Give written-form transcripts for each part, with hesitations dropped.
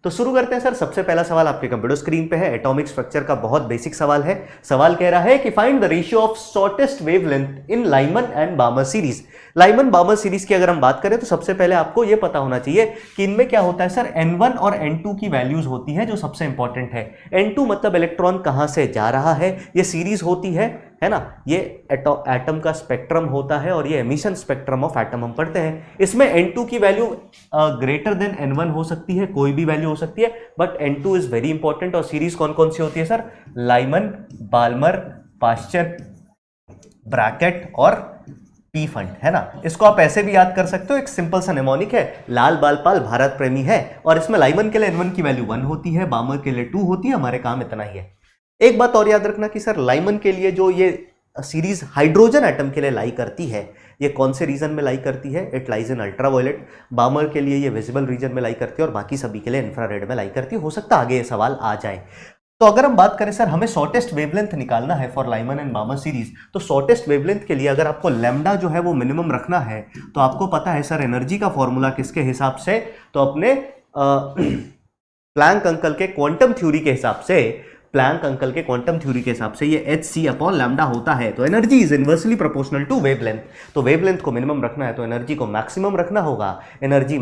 तो शुरू करते हैं सर। सबसे पहला सवाल आपके कंप्यूटर स्क्रीन पे है, एटॉमिक स्ट्रक्चर का बहुत बेसिक सवाल है। सवाल कह रहा है कि find the ratio of shortest wavelength in Lyman and बामर series. Lyman बामर series की अगर हम बात करें तो सबसे पहले आपको यह पता होना चाहिए कि इनमें क्या होता है सर, N1 और N2 की वैल्यूज होती है जो सबसे इंपॉर्टेंट है। N2 मतलब इलेक्ट्रॉन कहां से जा रहा है, ये सीरीज होती है ना, ये एटम का स्पेक्ट्रम होता है और ये एमिशन स्पेक्ट्रम ऑफ एटम हम पढ़ते हैं। इसमें N2 की वैल्यू ग्रेटर देन N1 हो सकती है, कोई भी वैल्यू हो सकती है, but N2 is very important. और सीरीज कौन कौन सी होती है sir, Lyman, Balmer, Paschen, Brackett और पी फंड, है ना। इसको आप ऐसे भी याद कर सकते हो, एक सिंपल सा निमोनिक है, लाल बालपाल भारत प्रेमी है। और इसमें लाइमन के लिए N1 की वैल्यू 1 होती है, बामर के लिए 2 होती है। हमारे काम इतना ही है। एक बात और याद रखना कि सर लाइमन के लिए जो ये सीरीज हाइड्रोजन एटम के लिए लाई करती है, ये कौन से रीजन में लाई करती है, इट लाइज इन अल्ट्रावायलेट। बामर के लिए ये विजिबल रीजन में लाई करती है और बाकी सभी के लिए इंफ्रारेड में लाई करती है। हो सकता है आगे ये सवाल आ जाए। तो अगर हम बात करें सर, हमें शॉर्टेस्ट वेवलेंथ निकालना है फॉर लाइमन एंड बामर सीरीज, तो शॉर्टेस्ट वेवलेंथ के लिए अगर आपको लैम्डा जो है वो मिनिमम रखना है, तो आपको पता है सर एनर्जी का फॉर्मूला किसके हिसाब से, तो अपने प्लैंक अंकल के क्वांटम थ्योरी के हिसाब से, प्लैंक अंकल के क्वांटम थ्योरी के हिसाब से ये hc अपॉन लैम्डा होता है। तो energy is inversely proportional to wavelength. तो वेवलेंथ को मिनिमम रखना है तो एनर्जी को मैक्सिमम रखना होगा। एनर्जी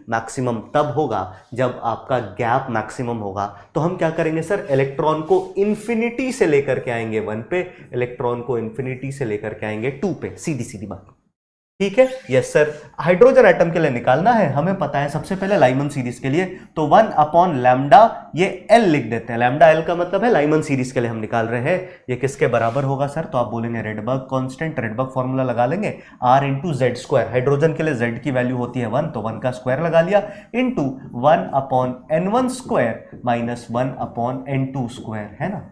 मैक्सिमम तब होगा जब आपका गैप मैक्सिमम होगा। तो हम क्या करेंगे सर, इलेक्ट्रॉन को इंफिनिटी से लेकर के आएंगे 1 पे, इलेक्ट्रॉन को इंफिनिटी से लेकर के आएंगे 2 पे। सीधी सीधी बात, ठीक है। Yes sir. हाइड्रोजन एटम के लिए निकालना है, हमें पता है सबसे पहले लाइमन सीरीज के लिए तो 1 अपॉन लैम्डा, ये L लिख देते हैं। लैम्डा L का मतलब है लाइमन सीरीज के लिए हम निकाल रहे हैं। ये किसके बराबर होगा सर, तो आप बोलेंगे रेडबर्ग कांस्टेंट, रेडबर्ग फॉर्मूला लगा लेंगे, R into Z square. Hydrogen के लिए Z की वैल्यू होती है 1, तो 1 का स्क्वायर लगा लिया, into 1 upon N1 square minus 1 upon N2 square, है ना।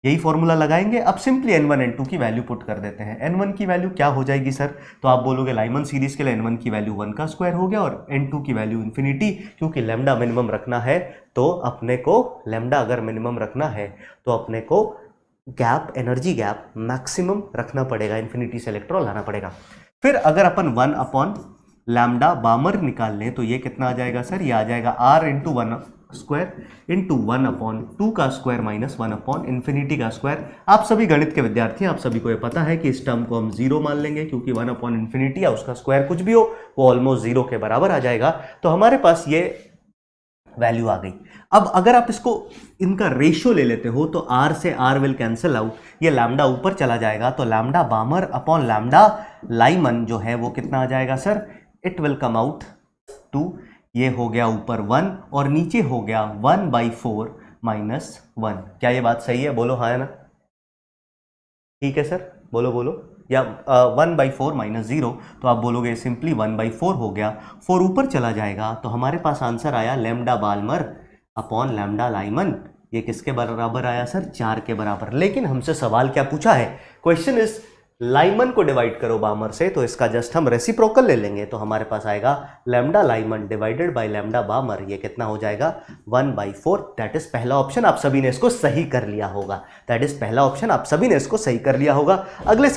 यही फॉर्मूला लगाएंगे। अब सिंपली N1 N2 की वैल्यू पुट कर देते हैं। N1 की वैल्यू क्या हो जाएगी सर, तो आप बोलोगे लाइमन सीरीज के लिए N1 की वैल्यू 1 का स्क्वायर हो गया और N2 की वैल्यू इन्फिनिटी, क्योंकि लैम्डा मिनिमम रखना है तो अपने को, लैम्डा अगर मिनिमम रखना है तो अपने को गैप, एनर्जी गैप मैक्सिमम रखना पड़ेगा, इन्फिनिटी से इलेक्ट्रॉन लाना पड़ेगा। फिर अगर अपन 1 अपॉन लैम्डा बामर निकाल लें तो ये कितना आ जाएगा सर, ये आ जाएगा R into 1 square into 1 upon 2 का स्क्वायर माइनस 1 अपॉन इन्फिनिटी का स्क्वायर। आप सभी गणित के विद्यार्थी हैं, आप सभी को ये पता है कि इस टर्म को हम 0 मान लेंगे, क्योंकि 1 अपॉन इन्फिनिटी या उसका स्क्वायर कुछ भी हो वो ऑलमोस्ट 0 के बराबर आ जाएगा। तो हमारे पास ये वैल्यू आ गई। अब अगर आप इसको, इनका रेशियो ले लेते हो तो R से R विल कैंसिल आउट, ये लैम्डा ऊपर चला जाएगा, तो लैम्डा बामर अपॉन लैम्डा लाइमन जो है वो कितना आ जाएगा sir, it will come out 2, ये हो गया ऊपर 1 और नीचे हो गया 1/4 माइनस 1। क्या ये बात सही है, बोलो हाँ है ना, ठीक है सर, बोलो बोलो। या 1/4 माइनस 0, तो आप बोलोगे सिंपली 1/4 हो गया, 4 ऊपर चला जाएगा, तो हमारे पास आंसर आया lambda Balmer upon lambda Lyman. ये किसके बराबर आया सर, 4 के बराबर। लेकिन हमसे सवाल क्या पूछा है, क्वेश्चन इज लाइमन को डिवाइड करो बामर से, तो इसका जस्ट हम रेसिप्रोकल ले लेंगे, तो हमारे पास आएगा lambda Lyman divided by lambda Balmer, ये कितना हो जाएगा 1/4। दैट इज पहला ऑप्शन, आप सभी ने इसको सही कर लिया होगा। दैट इज पहला ऑप्शन, आप सभी ने इसको सही कर लिया होगा। अगले सवाल